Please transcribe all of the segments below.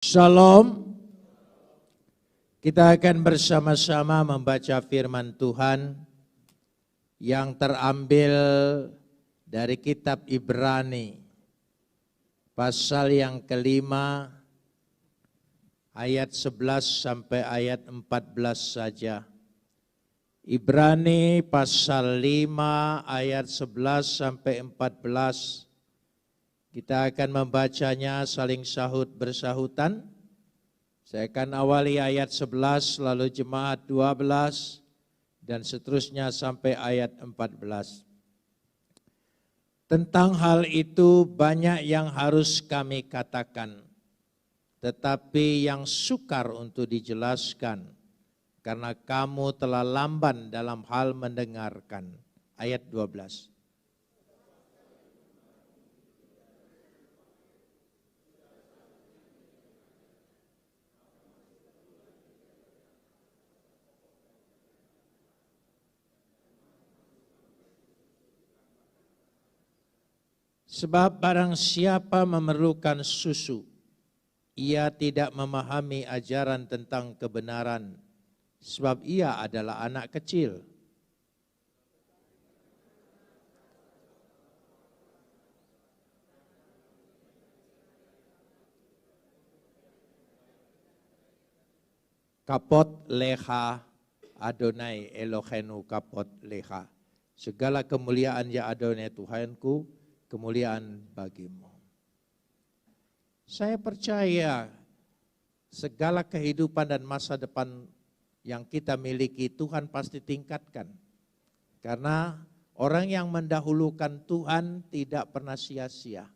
Shalom. Kita akan bersama-sama membaca firman Tuhan yang terambil dari kitab Ibrani pasal yang kelima ayat 11 sampai ayat 14 saja. Ibrani pasal 5 ayat 11 sampai 14. Kita akan membacanya saling sahut bersahutan. Saya akan awali ayat 11, lalu jemaat 12, dan seterusnya sampai ayat 14. Tentang hal itu banyak yang harus kami katakan, tetapi yang sukar untuk dijelaskan, karena kamu telah lamban dalam hal mendengarkan. Ayat 12. Sebab barang siapa memerlukan susu, ia tidak memahami ajaran tentang kebenaran, sebab ia adalah anak kecil. Kapot leha Adonai Elohenu kapot leha. Segala kemuliaan ya Adonai Tuhanku, kemuliaan bagimu. Saya percaya segala kehidupan dan masa depan yang kita miliki Tuhan pasti tingkatkan. Karena orang yang mendahulukan Tuhan tidak pernah sia-sia.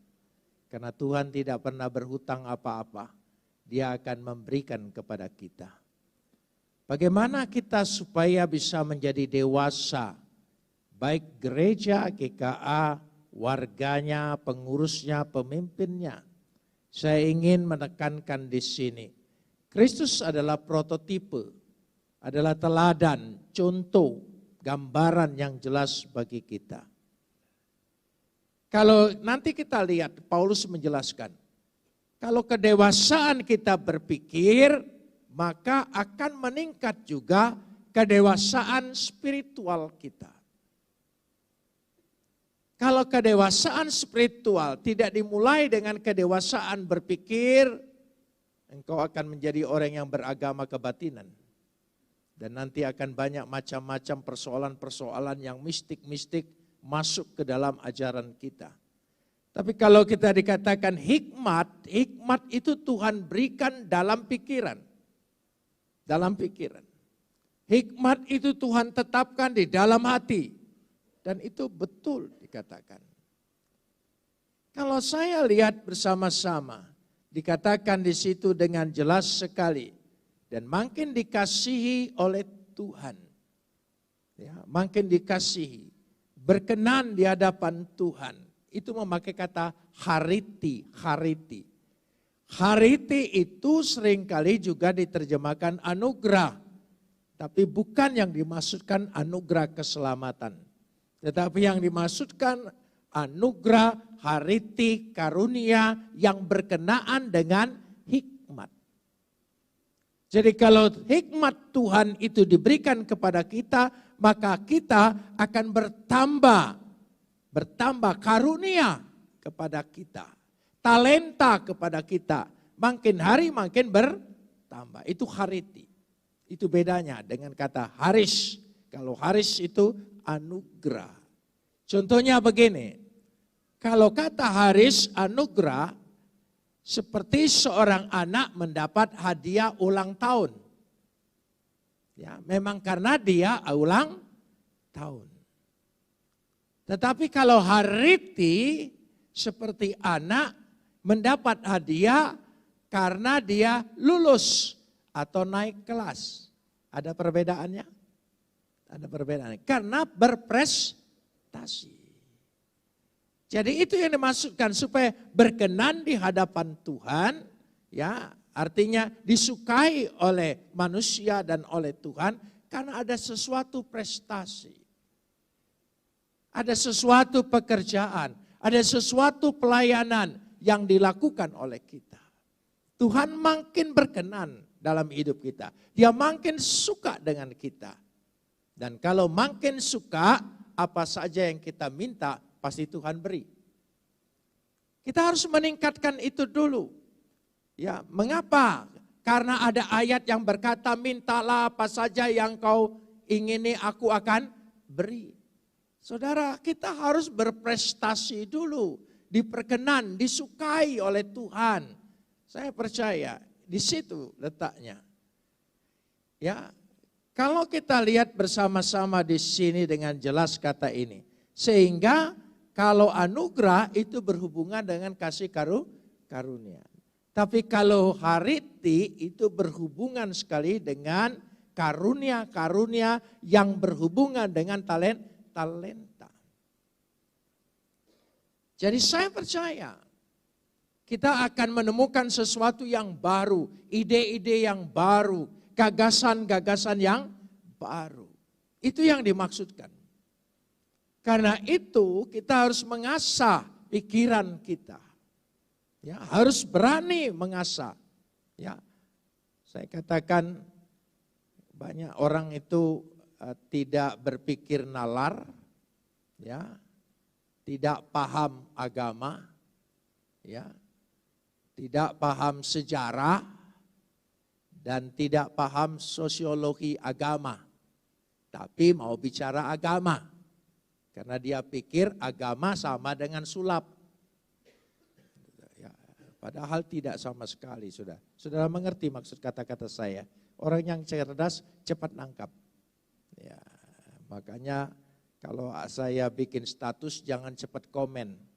Karena Tuhan tidak pernah berhutang apa-apa. Dia akan memberikan kepada kita. Bagaimana kita supaya bisa menjadi dewasa, baik gereja, GKA, warganya, pengurusnya, pemimpinnya. Saya ingin menekankan di sini. Kristus adalah prototipe, adalah teladan, contoh, gambaran yang jelas bagi kita. Kalau nanti kita lihat, Paulus menjelaskan, kalau kedewasaan kita berpikir, maka akan meningkat juga kedewasaan spiritual kita. Kalau kedewasaan spiritual tidak dimulai dengan kedewasaan berpikir, engkau akan menjadi orang yang beragama kebatinan. Dan nanti akan banyak macam-macam persoalan-persoalan yang mistik-mistik masuk ke dalam ajaran kita. Tapi kalau kita dikatakan hikmat itu Tuhan berikan dalam pikiran. Dalam pikiran. Hikmat itu Tuhan tetapkan di dalam hati. Dan itu betul dikatakan. Kalau saya lihat bersama-sama, dikatakan di situ dengan jelas sekali. Dan makin dikasihi oleh Tuhan. Ya, makin dikasihi. Berkenan di hadapan Tuhan. Itu memakai kata hariti. Hariti itu seringkali juga diterjemahkan anugerah. Tapi bukan yang dimaksudkan anugerah keselamatan. Tetapi yang dimaksudkan anugerah, hariti, karunia yang berkenaan dengan hikmat. Jadi kalau hikmat Tuhan itu diberikan kepada kita, maka kita akan bertambah karunia kepada kita. Talenta kepada kita. Makin hari makin bertambah. Itu hariti. Itu bedanya dengan kata haris. Kalau haris itu anugerah. Contohnya begini, kalau kata haris anugerah, seperti seorang anak mendapat hadiah ulang tahun. Ya, memang karena dia ulang tahun. Tetapi kalau hariti, seperti anak mendapat hadiah karena dia lulus atau naik kelas. Ada perbedaannya? Ada perbedaan. Karena berprestasi. Jadi itu yang dimaksudkan supaya berkenan di hadapan Tuhan. Ya, artinya disukai oleh manusia dan oleh Tuhan. Karena ada sesuatu prestasi. Ada sesuatu pekerjaan. Ada sesuatu pelayanan yang dilakukan oleh kita. Tuhan makin berkenan dalam hidup kita. Dia makin suka dengan kita. Dan kalau makin suka, apa saja yang kita minta, pasti Tuhan beri. Kita harus meningkatkan itu dulu. Ya, mengapa? Karena ada ayat yang berkata, mintalah apa saja yang kau ingini, aku akan beri. Saudara, kita harus berprestasi dulu. Diperkenan, disukai oleh Tuhan. Saya percaya di situ letaknya. Ya, kalau kita lihat bersama-sama di sini dengan jelas kata ini. Sehingga kalau anugerah itu berhubungan dengan kasih karunia. Tapi kalau hariti itu berhubungan sekali dengan karunia-karunia yang berhubungan dengan talenta. Jadi saya percaya kita akan menemukan sesuatu yang baru, ide-ide yang baru, gagasan-gagasan yang baru. Itu yang dimaksudkan. Karena itu kita harus mengasah pikiran kita. Ya, harus berani mengasah. Ya, saya katakan banyak orang itu tidak berpikir nalar, ya, tidak paham agama, ya. Tidak paham sejarah dan tidak paham sosiologi agama. Tapi mau bicara agama. Karena dia pikir agama sama dengan sulap. Ya, padahal tidak sama sekali, Saudara. Saudara mengerti maksud kata-kata saya. Orang yang cerdas cepat nangkap. Ya, makanya kalau saya bikin status jangan cepat komen.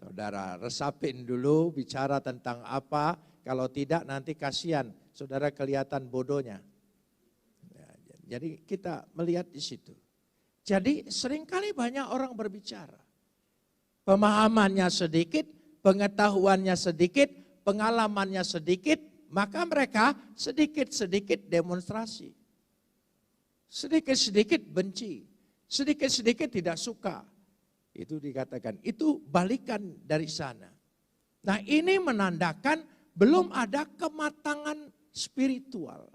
Saudara resapin dulu bicara tentang apa, kalau tidak nanti kasihan, saudara kelihatan bodohnya. Ya, jadi kita melihat di situ. Jadi seringkali banyak orang berbicara. Pemahamannya sedikit, pengetahuannya sedikit, pengalamannya sedikit, maka mereka sedikit-sedikit demonstrasi. Sedikit-sedikit benci, sedikit-sedikit tidak suka. Itu dikatakan, itu balikan dari sana. Nah ini menandakan belum ada kematangan spiritual.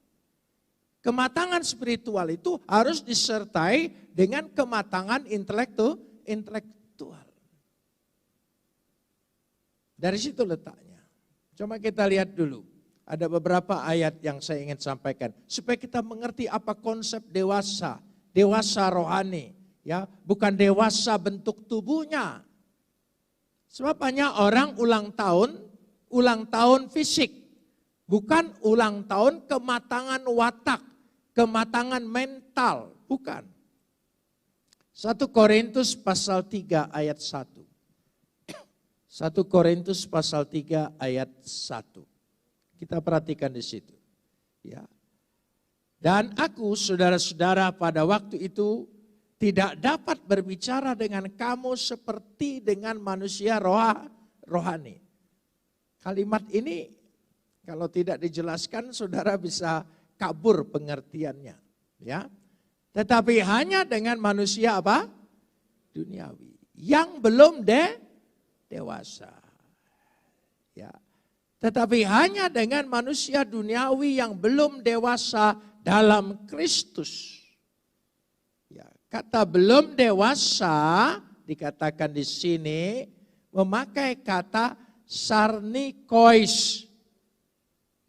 Kematangan spiritual itu harus disertai dengan kematangan intelektual. Dari situ letaknya. Coba kita lihat dulu. Ada beberapa ayat yang saya ingin sampaikan. Supaya kita mengerti apa konsep dewasa. Dewasa rohani. Ya, bukan dewasa bentuk tubuhnya. Sebab banyak orang ulang tahun fisik. Bukan ulang tahun kematangan watak, kematangan mental, bukan. 1 Korintus pasal 3 ayat 1. 1 Korintus pasal 3 ayat 1. Kita perhatikan di situ. Ya. Dan aku, saudara-saudara, pada waktu itu tidak dapat berbicara dengan kamu seperti dengan manusia rohani. Kalimat ini kalau tidak dijelaskan saudara bisa kabur pengertiannya. Ya. Tetapi hanya dengan manusia apa? Duniawi. Yang belum dewasa. Ya. Tetapi hanya dengan manusia duniawi yang belum dewasa dalam Kristus. Kata belum dewasa dikatakan di sini memakai kata sarnikois.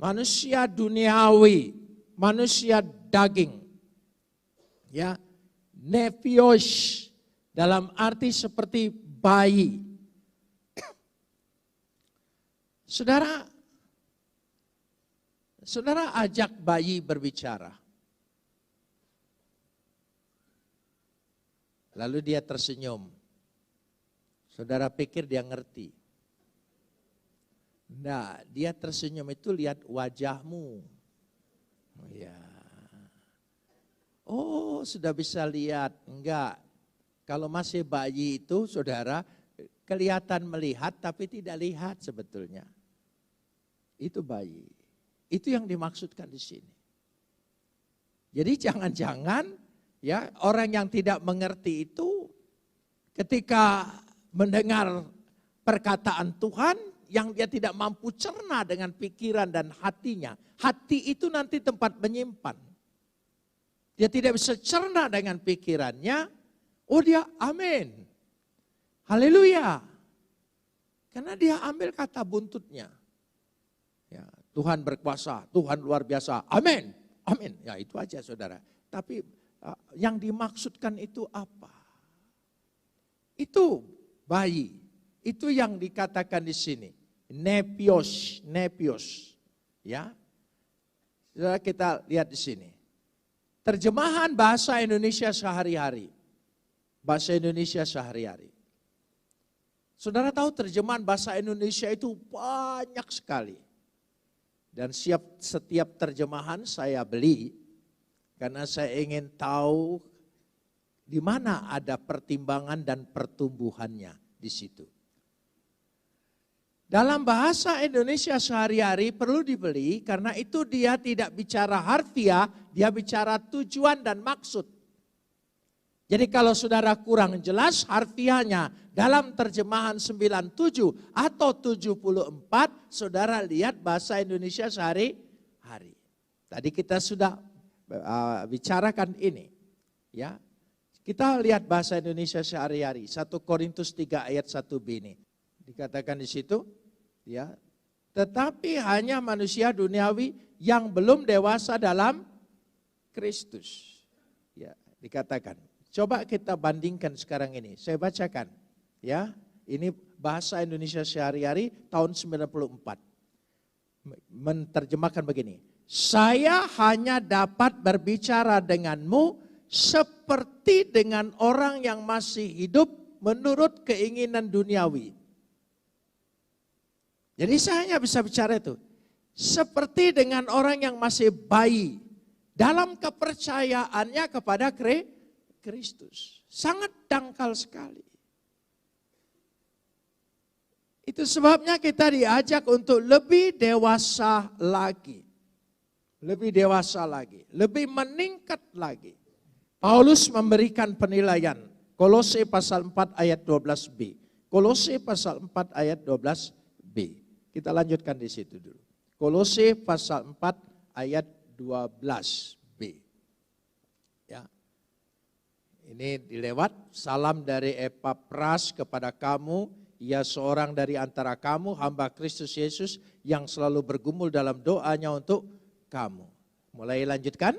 Manusia duniawi, manusia daging. Ya, nephios dalam arti seperti bayi. Saudara ajak bayi berbicara. Lalu dia tersenyum. Saudara pikir dia ngerti. Nah, dia tersenyum itu lihat wajahmu. Oh ya. Oh, sudah bisa lihat. Enggak. Kalau masih bayi itu, saudara, kelihatan melihat tapi tidak lihat sebetulnya. Itu bayi. Itu yang dimaksudkan di sini. Jadi jangan-jangan ya, orang yang tidak mengerti itu ketika mendengar perkataan Tuhan, yang dia tidak mampu cerna dengan pikiran dan hatinya. Hati itu nanti tempat menyimpan. Dia tidak bisa cerna dengan pikirannya. Oh dia amin. Haleluya. Karena dia ambil kata buntutnya. Ya, Tuhan berkuasa, Tuhan luar biasa. Amin. Amin. Ya itu aja saudara. Tapi yang dimaksudkan itu apa? Itu bayi. Itu yang dikatakan di sini. Nepios. Ya. Saudara kita lihat di sini. Terjemahan bahasa Indonesia sehari-hari. Bahasa Indonesia sehari-hari. Saudara tahu terjemahan bahasa Indonesia itu banyak sekali. Dan setiap terjemahan saya beli karena saya ingin tahu di mana ada pertimbangan dan pertumbuhannya di situ. Dalam bahasa Indonesia sehari-hari perlu dibeli karena itu dia tidak bicara harfiah, dia bicara tujuan dan maksud. Jadi kalau saudara kurang jelas harfiahnya dalam terjemahan 97 atau 74, saudara lihat bahasa Indonesia sehari-hari. Tadi kita sudah bicarakan ini. Ya, kita lihat bahasa Indonesia sehari-hari. 1 Korintus 3 ayat 1b ini. Dikatakan di situ, ya, tetapi hanya manusia duniawi yang belum dewasa dalam Kristus. Ya, dikatakan. Coba kita bandingkan sekarang ini. Saya bacakan. Ya, ini bahasa Indonesia sehari-hari tahun 94. Menerjemahkan begini. Saya hanya dapat berbicara denganmu seperti dengan orang yang masih hidup menurut keinginan duniawi. Jadi saya hanya bisa bicara itu. Seperti dengan orang yang masih bayi. Dalam kepercayaannya kepada Kristus. Sangat dangkal sekali. Itu sebabnya kita diajak untuk lebih dewasa lagi. Lebih dewasa lagi. Lebih meningkat lagi. Paulus memberikan penilaian. Kolose pasal 4 ayat 12b. Kolose pasal 4 ayat 12b. Kita lanjutkan di situ dulu. Kolose pasal 4 ayat 12b. Ya. Ini dilewat, salam dari Epapras kepada kamu, ia seorang dari antara kamu, hamba Kristus Yesus yang selalu bergumul dalam doanya untuk kamu. Mulai lanjutkan,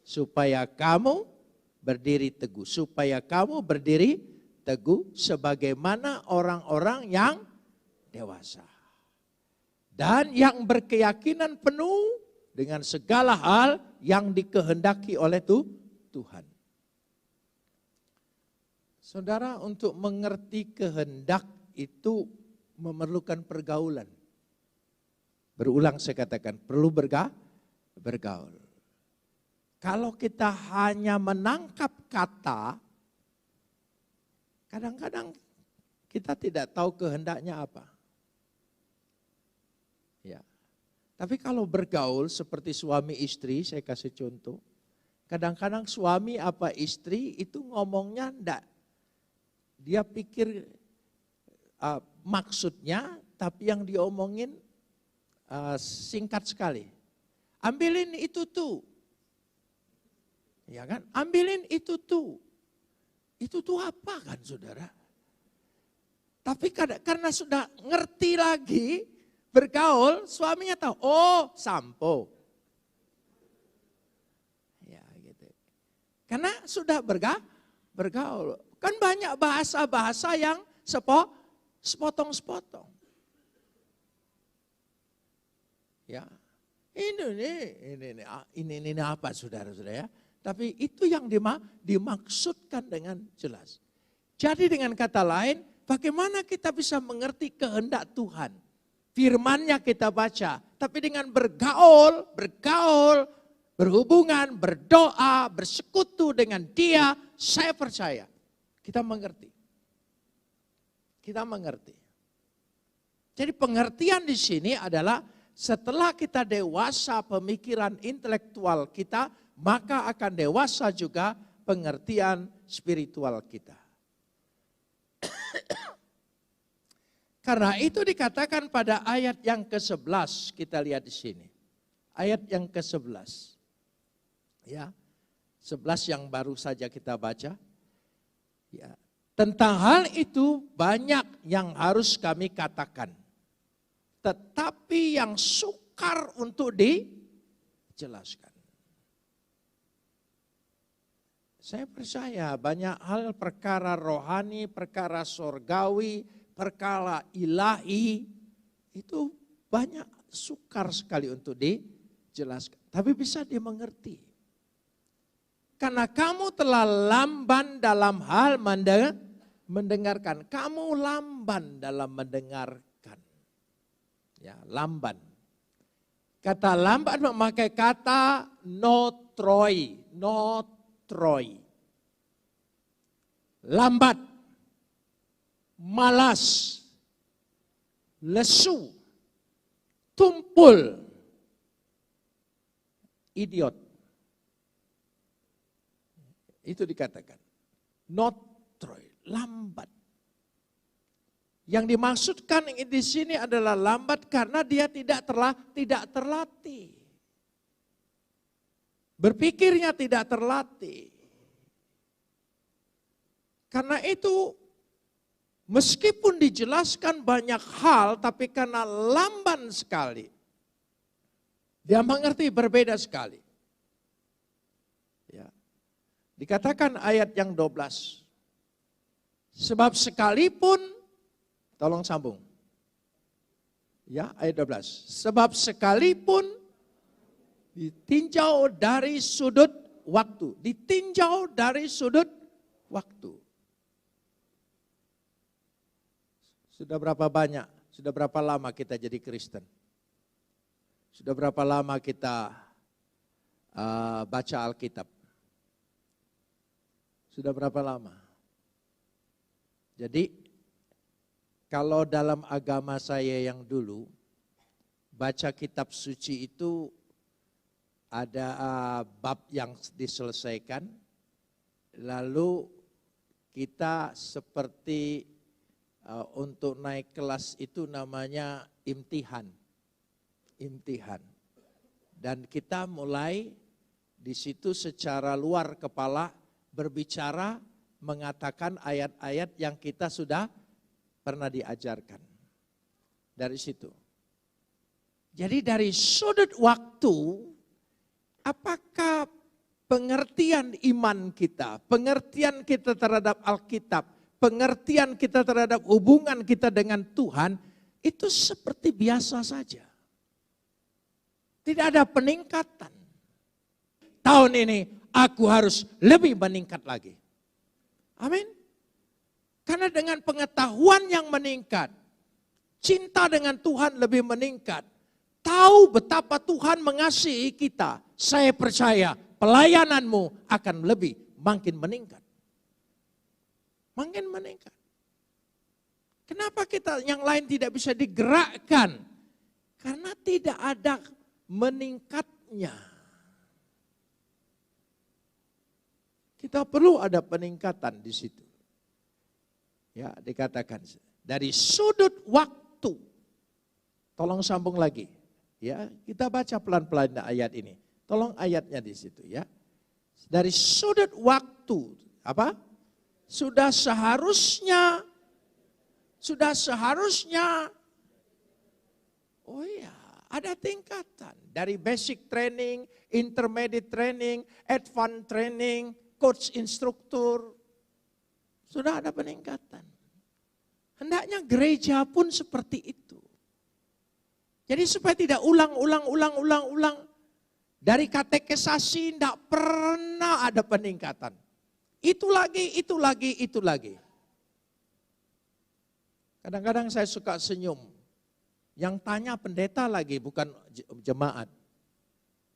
supaya kamu berdiri teguh. Supaya kamu berdiri teguh sebagaimana orang-orang yang dewasa. Dan yang berkeyakinan penuh dengan segala hal yang dikehendaki oleh Tuhan. Saudara, untuk mengerti kehendak itu memerlukan pergaulan. Berulang saya katakan, perlu bergaul. Kalau kita hanya menangkap kata, kadang-kadang kita tidak tahu kehendaknya apa. Ya. Tapi kalau bergaul seperti suami istri, saya kasih contoh. Kadang-kadang suami apa istri itu ngomongnya enggak. Dia pikir maksudnya, tapi yang diomongin singkat sekali. Ambilin itu tuh. Ya kan? Ambilin itu tuh. Itu tuh apa kan saudara? Tapi karena sudah ngerti lagi, bergaul, suaminya tahu, oh sampo. Ya gitu. Karena sudah bergaul. Kan banyak bahasa-bahasa yang sepotong-sepotong. Ya. Ini apa saudara-saudara ya? Tapi itu yang dimaksudkan dengan jelas. Jadi dengan kata lain, bagaimana kita bisa mengerti kehendak Tuhan? Firman-Nya kita baca, tapi dengan bergaul, berhubungan, berdoa, bersekutu dengan Dia, saya percaya kita mengerti. Kita mengerti. Jadi pengertian di sini adalah setelah kita dewasa pemikiran intelektual kita, maka akan dewasa juga pengertian spiritual kita. Karena itu dikatakan pada ayat yang ke-11, kita lihat di sini. Ayat yang ke-11. Ya. 11 yang baru saja kita baca. Ya. Tentang hal itu banyak yang harus kami katakan. Tetapi yang sukar untuk dijelaskan. Saya percaya banyak hal perkara rohani, perkara sorgawi, perkara ilahi itu banyak sukar sekali untuk dijelaskan. Tapi bisa dimengerti. Karena kamu telah lamban dalam hal mendengarkan. Kamu lamban dalam mendengarkan. Ya, lamban. Kata lamban memakai kata notroi. Notroi. Lambat. Malas. Lesu. Tumpul. Idiot. Itu dikatakan. Notroi. Lambat. Yang dimaksudkan di sini adalah lambat karena dia tidak terlatih. Berpikirnya tidak terlatih. Karena itu meskipun dijelaskan banyak hal tapi karena lamban sekali. Dia mengerti berbeda sekali. Ya. Dikatakan ayat yang 12. Sebab sekalipun, tolong sambung. Ya, ayat 12. Sebab sekalipun ditinjau dari sudut waktu. Ditinjau dari sudut waktu. Sudah berapa banyak, sudah berapa lama kita jadi Kristen? Sudah berapa lama kita baca Alkitab? Sudah berapa lama? Jadi kalau dalam agama saya yang dulu, baca kitab suci itu ada bab yang diselesaikan, lalu kita seperti untuk naik kelas itu namanya imtihan. Imtihan. Dan kita mulai di situ secara luar kepala berbicara mengatakan ayat-ayat yang kita sudah pernah diajarkan. Dari situ. Jadi dari sudut waktu, apakah pengertian iman kita, pengertian kita terhadap Alkitab, pengertian kita terhadap hubungan kita dengan Tuhan, itu seperti biasa saja. Tidak ada peningkatan. Tahun ini aku harus lebih meningkat lagi. Amin. Karena dengan pengetahuan yang meningkat, cinta dengan Tuhan lebih meningkat, tahu betapa Tuhan mengasihi kita, saya percaya pelayananmu akan lebih makin meningkat. Makin meningkat. Kenapa kita yang lain tidak bisa digerakkan? Karena tidak ada meningkatnya. Kita perlu ada peningkatan di situ. Ya, dikatakan dari sudut waktu. Tolong sambung lagi. Ya, kita baca pelan-pelan ayat ini. Tolong ayatnya di situ ya. Dari sudut waktu, apa? Sudah seharusnya. Oh iya, ada tingkatan. Dari basic training, intermediate training, advanced training, coach instruktur, sudah ada peningkatan. Hendaknya gereja pun seperti itu. Jadi supaya tidak ulang. Dari katekesasi tidak pernah ada peningkatan. Itu lagi. Kadang-kadang saya suka senyum. Yang tanya pendeta lagi, bukan jemaat.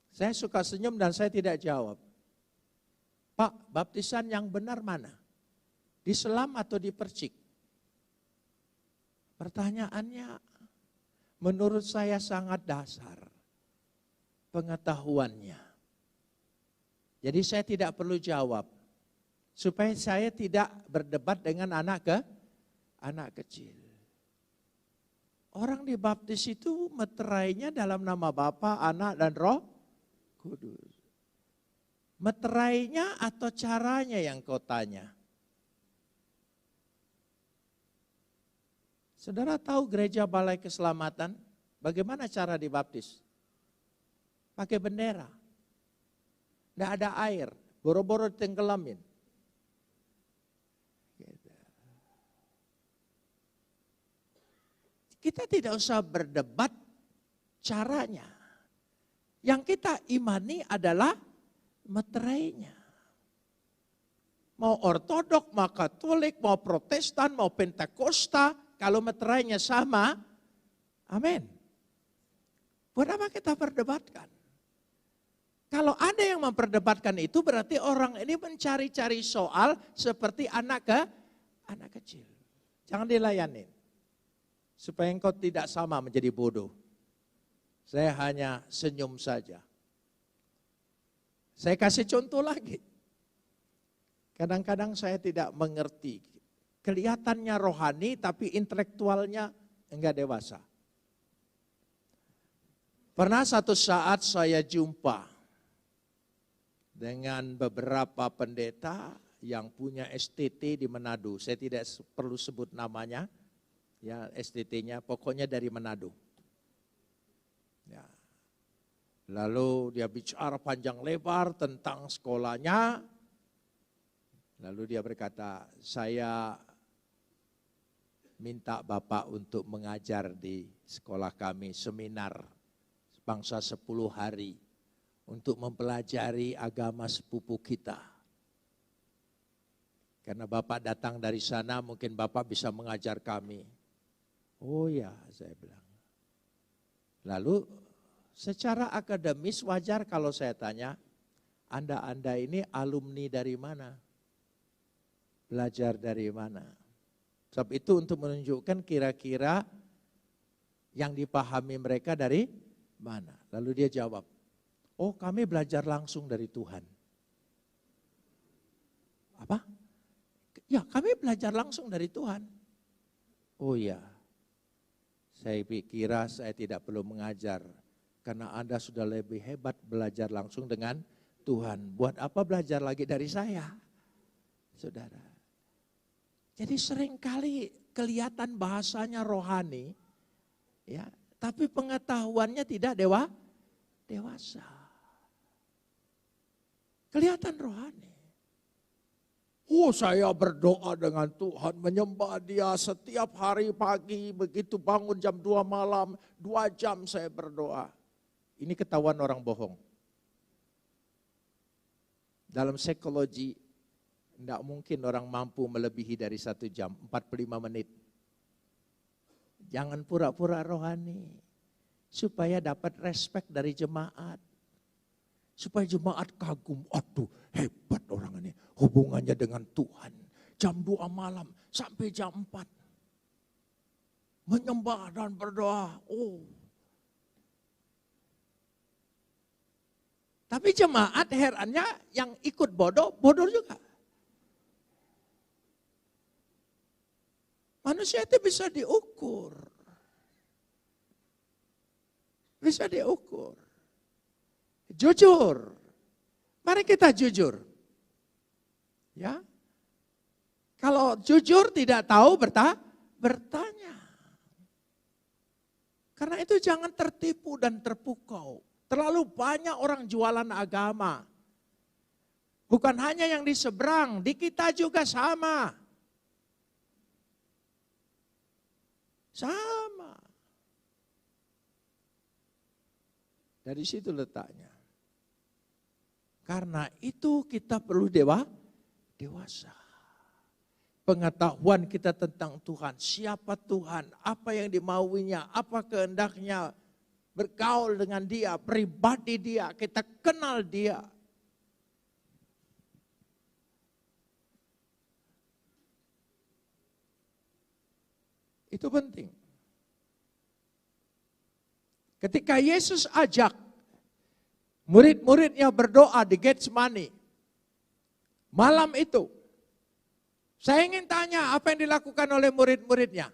Saya suka senyum dan saya tidak jawab. Pak, baptisan yang benar mana? Diselam atau dipercik? Pertanyaannya menurut saya sangat dasar pengetahuannya. Jadi saya tidak perlu jawab. Supaya saya tidak berdebat dengan anak kecil. Orang dibaptis itu meterainya dalam nama Bapa, Anak, dan Roh Kudus. Meterainya atau caranya yang kau tanya? Saudara tahu gereja Balai Keselamatan? Bagaimana cara dibaptis? Pakai bendera. Tidak ada air, boro-boro tenggelamin. Kita tidak usah berdebat caranya. Yang kita imani adalah meterainya. Mau ortodok, mau katolik, mau protestan, mau pentakosta, kalau meterainya sama, amin. Buat apa kita perdebatkan? Kalau ada yang memperdebatkan itu berarti orang ini mencari-cari soal seperti anak kecil. Jangan dilayanin. Supaya engkau tidak sama menjadi bodoh. Saya hanya senyum saja. Saya kasih contoh lagi. Kadang-kadang saya tidak mengerti. Kelihatannya rohani tapi intelektualnya enggak dewasa. Pernah satu saat saya jumpa dengan beberapa pendeta yang punya STT di Manado. Saya tidak perlu sebut namanya. Ya, STT-nya pokoknya dari Manado. Ya. Lalu dia bicara panjang lebar tentang sekolahnya. Lalu dia berkata, saya minta Bapak untuk mengajar di sekolah kami seminar bangsa 10 hari untuk mempelajari agama sepupu kita. Karena Bapak datang dari sana, mungkin Bapak bisa mengajar kami. Oh ya, saya bilang. Lalu secara akademis wajar kalau saya tanya, Anda ini alumni dari mana? Belajar dari mana? Sebab itu untuk menunjukkan kira-kira yang dipahami mereka dari mana. Lalu dia jawab, oh kami belajar langsung dari Tuhan. Apa? Ya kami belajar langsung dari Tuhan. Oh ya. Saya kira saya tidak perlu mengajar karena Anda sudah lebih hebat belajar langsung dengan Tuhan. Buat apa belajar lagi dari saya? Saudara. Jadi seringkali kelihatan bahasanya rohani, ya, tapi pengetahuannya tidak dewasa. Kelihatan rohani. Oh saya berdoa dengan Tuhan, menyembah Dia setiap hari pagi, begitu bangun jam 2 malam, 2 jam saya berdoa. Ini ketahuan orang bohong. Dalam psikologi, tidak mungkin orang mampu melebihi dari 1 jam, 45 menit. Jangan pura-pura rohani, supaya dapat respek dari jemaat. Supaya jemaat kagum, aduh hebat orang ini, hubungannya dengan Tuhan. Jam 2 malam sampai jam 4. Menyembah dan berdoa. Oh. Tapi jemaat herannya yang ikut bodoh juga. Manusia itu bisa diukur. Bisa diukur. Jujur. Mari kita jujur. Ya. Kalau jujur tidak tahu bertanya. Karena itu jangan tertipu dan terpukau. Terlalu banyak orang jualan agama. Bukan hanya yang di seberang, di kita juga sama. Sama. Dari situ letaknya. Karena itu kita perlu dewasa. Pengetahuan kita tentang Tuhan, siapa Tuhan, apa yang dimauinya, apa kehendaknya, bergaul dengan Dia, pribadi Dia, kita kenal Dia. Itu penting. Ketika Yesus ajak murid-muridnya berdoa di Getsemani, malam itu, saya ingin tanya apa yang dilakukan oleh murid-muridnya.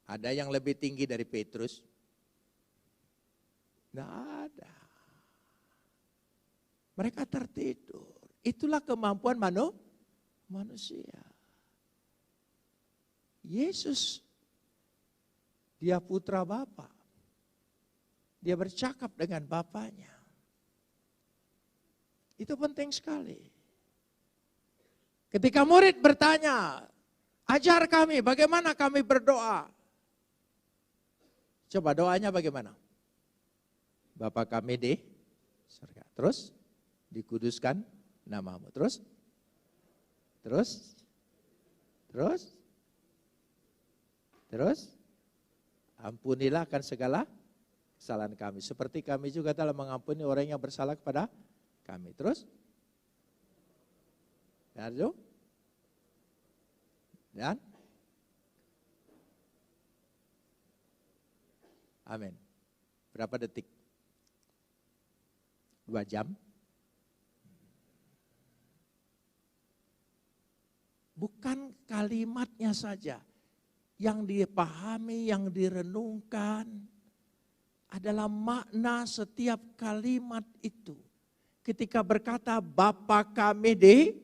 Ada yang lebih tinggi dari Petrus? Tidak ada. Mereka tertidur. Itulah kemampuan manusia. Yesus, dia putra Bapa. Dia bercakap dengan Bapaknya. Itu penting sekali. Ketika murid bertanya, ajar kami bagaimana kami berdoa. Coba doanya bagaimana? Bapa kami di surga. Terus dikuduskan namamu. Terus ampunilah akan segala kesalahan kami. Seperti kami juga telah mengampuni orang yang bersalah kepada kami. Terus? Dan? Amin. Berapa detik? 2 jam? Bukan kalimatnya saja. Yang dipahami, yang direnungkan adalah makna setiap kalimat itu. Ketika berkata Bapa kami di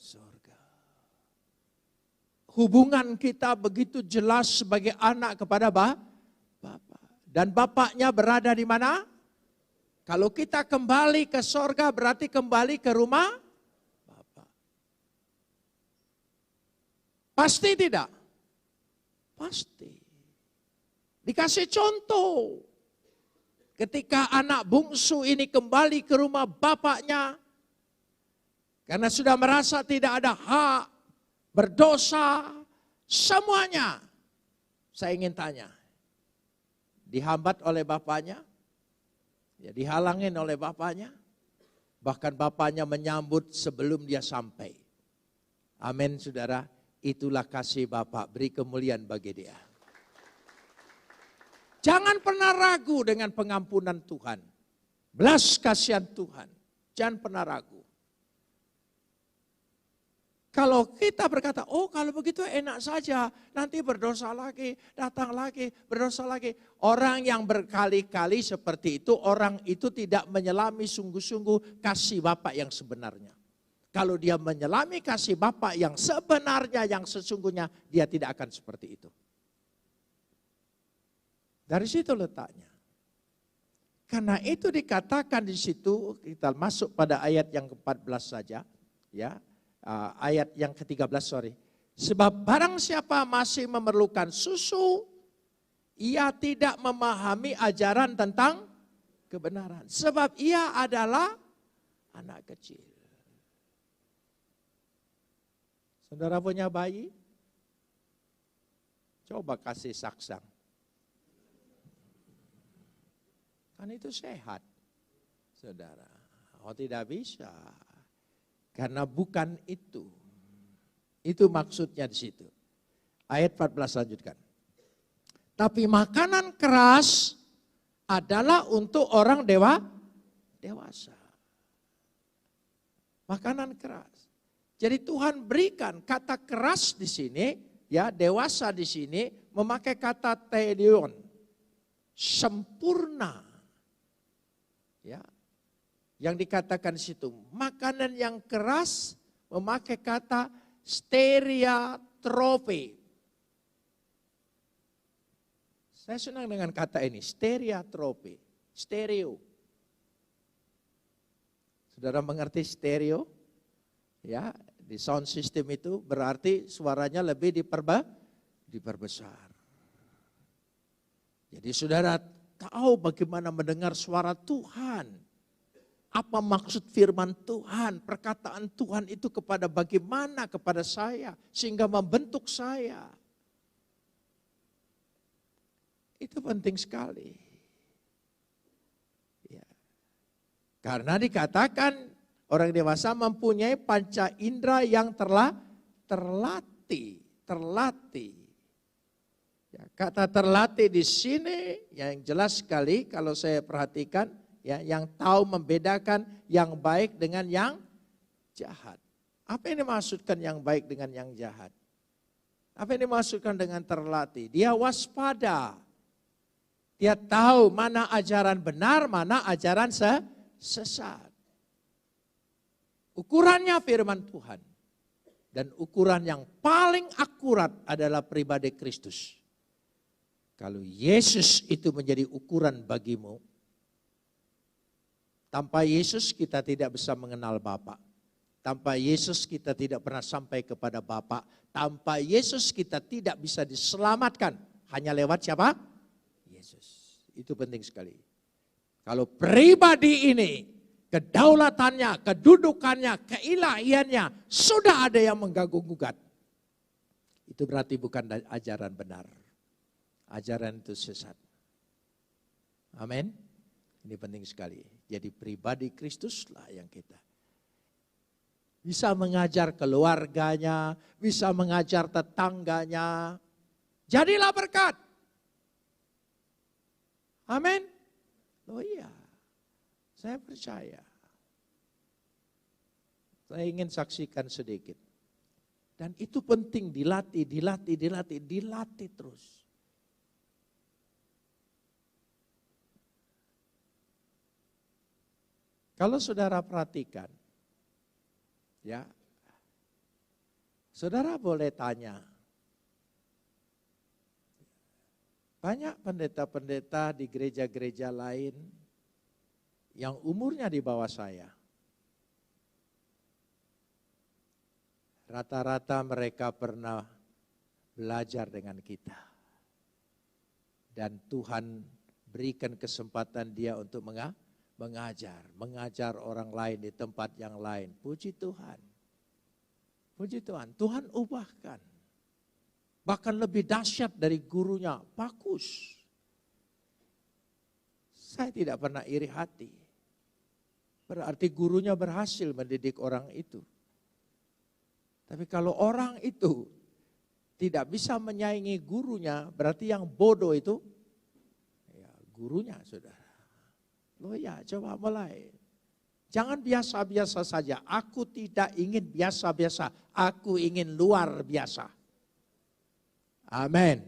surga. Hubungan kita begitu jelas sebagai anak kepada Bapa. Dan Bapaknya berada di mana? Kalau kita kembali ke surga berarti kembali ke rumah Bapa. Pasti tidak? Pasti. Dikasih contoh. Ketika anak bungsu ini kembali ke rumah bapaknya. Karena sudah merasa tidak ada hak, berdosa, semuanya. Saya ingin tanya. Dihambat oleh bapaknya? Ya, dihalangin oleh bapaknya? Bahkan bapaknya menyambut sebelum dia sampai. Amin saudara. Itulah kasih Bapak, beri kemuliaan bagi dia. Jangan pernah ragu dengan pengampunan Tuhan. Belas kasihan Tuhan. Jangan pernah ragu. Kalau kita berkata, oh kalau begitu enak saja. Nanti berdosa lagi, datang lagi, berdosa lagi. Orang yang berkali-kali seperti itu, orang itu tidak menyelami sungguh-sungguh kasih Bapak yang sebenarnya. Kalau dia menyelami kasih Bapa yang sebenarnya, yang sesungguhnya, dia tidak akan seperti itu. Dari situ letaknya. Karena itu dikatakan di situ, kita masuk pada ayat yang ke-14 saja. Ya, ayat yang ke-13, sorry. Sebab barang siapa masih memerlukan susu, ia tidak memahami ajaran tentang kebenaran. Sebab ia adalah anak kecil. Saudara punya bayi? Coba kasih saksang. Kan itu sehat, saudara. Oh tidak bisa. Karena bukan itu. Itu maksudnya di situ. Ayat 14 lanjutkan. Tapi makanan keras adalah untuk orang dewasa. Makanan keras. Jadi Tuhan berikan kata keras di sini, ya dewasa di sini memakai kata tedion, sempurna. Ya, yang dikatakan di situ makanan yang keras memakai kata stereotrope. Saya senang dengan kata ini, stereotrope, stereo. Saudara mengerti stereo? Ya, di sound system itu berarti suaranya lebih diperbesar. Jadi saudara tahu bagaimana mendengar suara Tuhan. Apa maksud firman Tuhan, perkataan Tuhan itu bagaimana kepada saya. Sehingga membentuk saya. Itu penting sekali. Ya. Karena dikatakan orang dewasa mempunyai panca indera yang terlatih. Ya, kata terlatih di sini yang jelas sekali kalau saya perhatikan, ya, yang tahu membedakan yang baik dengan yang jahat. Apa yang dimaksudkan yang baik dengan yang jahat? Apa yang dimaksudkan dengan terlatih? Dia waspada. Dia tahu mana ajaran benar, mana ajaran sesat. Ukurannya firman Tuhan. Dan ukuran yang paling akurat adalah pribadi Kristus. Kalau Yesus itu menjadi ukuran bagimu, tanpa Yesus kita tidak bisa mengenal Bapa. Tanpa Yesus kita tidak pernah sampai kepada Bapa. Tanpa Yesus kita tidak bisa diselamatkan. Hanya lewat siapa? Yesus. Itu penting sekali. Kalau pribadi ini, kedaulatannya, kedudukannya, keilahiannya, sudah ada yang mengganggu-gugat. Itu berarti bukan ajaran benar. Ajaran itu sesat. Amin. Ini penting sekali. Jadi pribadi Kristuslah yang kita bisa mengajar keluarganya, bisa mengajar tetangganya. Jadilah berkat. Amin. Oh iya, saya percaya. Saya ingin saksikan sedikit. Dan itu penting dilatih terus. Kalau saudara perhatikan, ya, saudara boleh tanya. Banyak pendeta-pendeta di gereja-gereja lain yang umurnya di bawah saya. Rata-rata mereka pernah belajar dengan kita. Dan Tuhan berikan kesempatan dia untuk mengajar orang lain di tempat yang lain. Puji Tuhan. Puji Tuhan, Tuhan ubahkan. Bahkan lebih dahsyat dari gurunya, bagus. Saya tidak pernah iri hati. Berarti gurunya berhasil mendidik orang itu. Tapi kalau orang itu tidak bisa menyaingi gurunya, berarti yang bodoh itu ya, gurunya, saudara. Loh ya, coba mulai. Jangan biasa-biasa saja. Aku tidak ingin biasa-biasa. Aku ingin luar biasa. Amin.